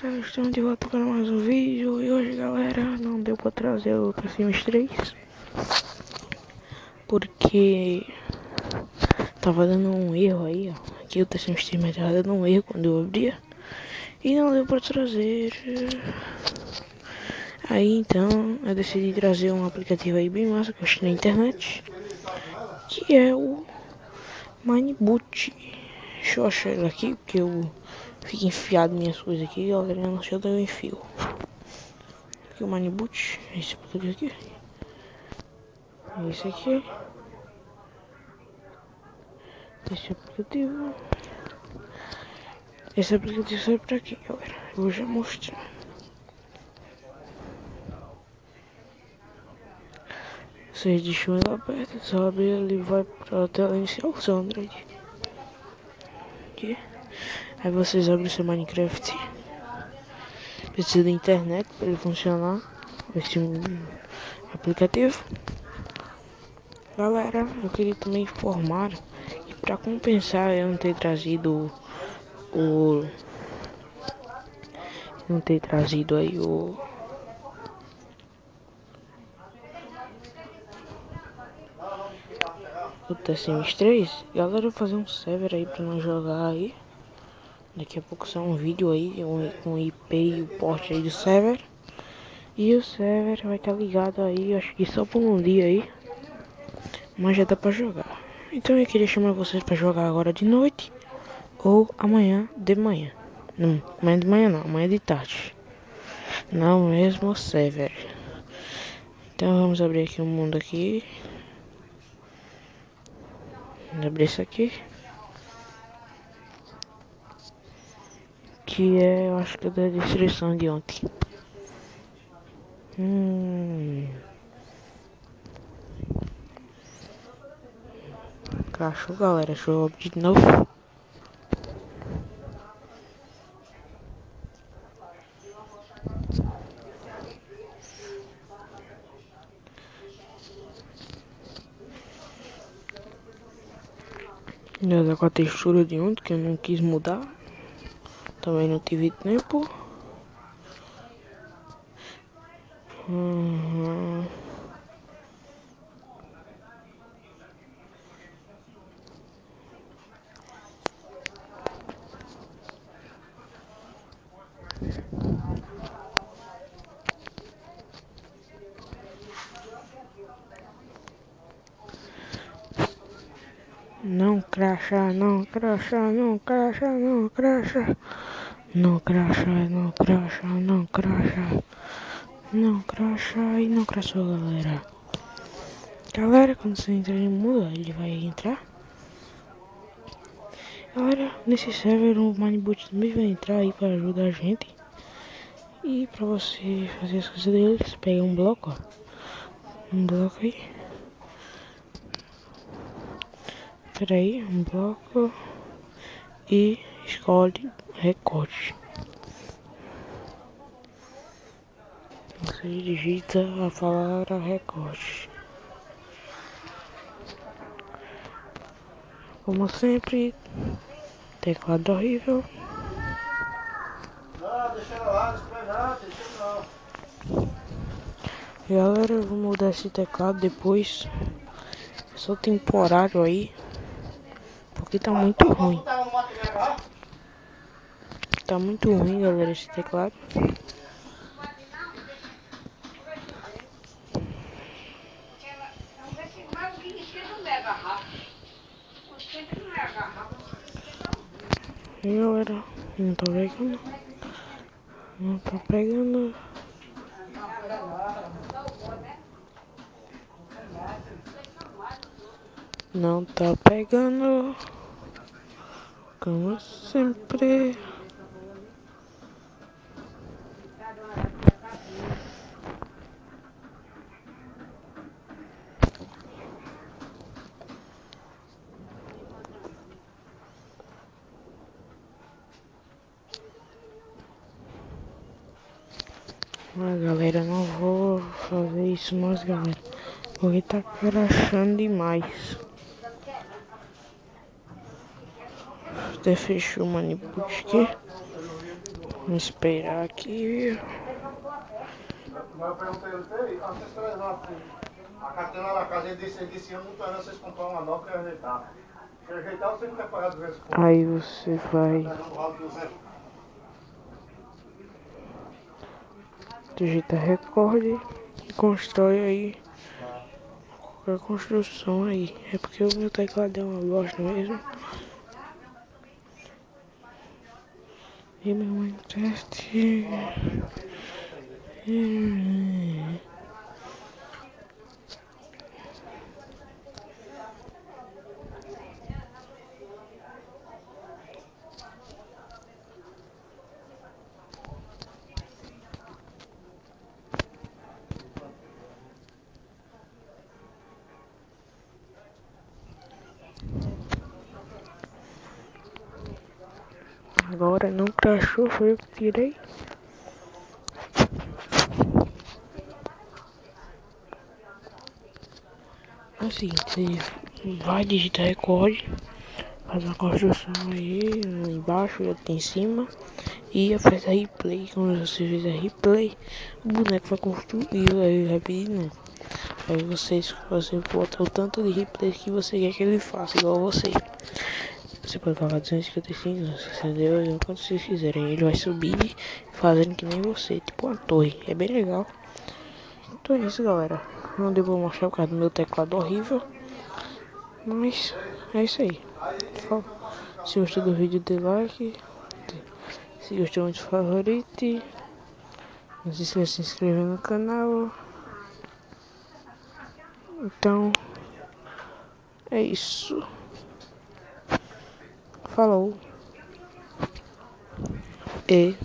galera, estamos de volta para mais um vídeo. E hoje, galera, não deu para trazer o The Sims 3 porque tava dando um erro aí, ó. Aqui o The Sims 3 tava dando um erro quando eu abria e não deu para trazer. Aí então eu decidi trazer um aplicativo aí bem massa que eu achei na internet, que é o Mineboot. Deixa eu achar ele aqui, porque eu fico enfiado minhas coisas aqui, galera. Eu não sei onde eu enfio. Aqui o Mineboot, esse aplicativo aqui. Esse aqui. Esse aplicativo. Esse aplicativo serve pra quê, galera? Eu vou já mostrar. Vocês deixam ele aberto, só abrir ele vai pra tela inicial do seu Android. Aqui. Aí vocês abrem o seu Minecraft. Precisa da internet para ele funcionar. Esse aplicativo. Galera, eu queria também informar que para compensar eu não ter trazido aí o The Sims 3, galera, eu vou fazer um server aí pra nós jogar aí. Daqui a pouco sai um vídeo aí com o IP e o porte aí do server. E o server vai estar ligado aí, acho que só por um dia aí, mas já dá pra jogar. Então eu queria chamar vocês pra jogar agora de noite ou amanhã de manhã. Não, amanhã de manhã não, amanhã de tarde. Não mesmo server. Então vamos abrir aqui um mundo aqui. Vamos abrir isso aqui. Que é, eu acho que é da descrição de ontem. Crashou, galera. Deixa eu abrir de novo. Já dá com a textura de ontem, que eu não quis mudar. Também não tive tempo. Não crasha, não crasha, não crasha, não crasha. Não crasha, não crasha, não crasha. Não crasha e não crashou, galera. Galera, quando você entrar em muda, ele vai entrar. Galera, nesse server o Mineboot também vai entrar aí para ajudar a gente. E para você fazer as coisas dele, você pega um bloco, ó. Um bloco aí. Espera aí, um bloco. E escolhe recorte. Você digita a palavra recorte. Como sempre, teclado horrível. Não, deixa ela lá, não vai nada, deixa ela lá. Galera, eu vou mudar esse teclado depois. É só temporário aí. Porque tá muito ruim. Tá muito ruim, galera, esse teclado. E galera, não tá pegando. Não tá pegando. Não tá pegando. Como sempre. Mas galera, não vou fazer isso mais, galera, porque tá crashando demais. Até fechou o Mineboot aqui. Vamos esperar aqui. Mas eu perguntei, vocês estão exatos. A carteira lá na casa, ele disse, eu não tô vocês comprar uma nova e ajeitar. Se ajeitar, você não quer pagar 200 conto. Aí você vai digitar recorde e constrói aí qualquer construção aí. É porque o meu teclado é uma bosta mesmo. E meu Minecraft. Agora não crashou, foi eu que tirei. Assim, você vai digitar recorde, faz uma construção aí embaixo e aqui em cima. E aperta replay. Quando você fizer replay, o boneco vai construir aí rapidinho. Aí você bota o tanto de replay que você quer que ele faça, igual você. Você pode colocar 255, 262, quando vocês quiserem. Ele vai subir fazendo que nem você, tipo uma torre. É bem legal. Então é isso, galera. Não deu pra mostrar por causa do meu teclado horrível. Mas é isso aí. Se gostou do vídeo, dê like. Se gostou, muito favorite. Não se esqueça de se inscrever no canal. Então é isso. Falou. E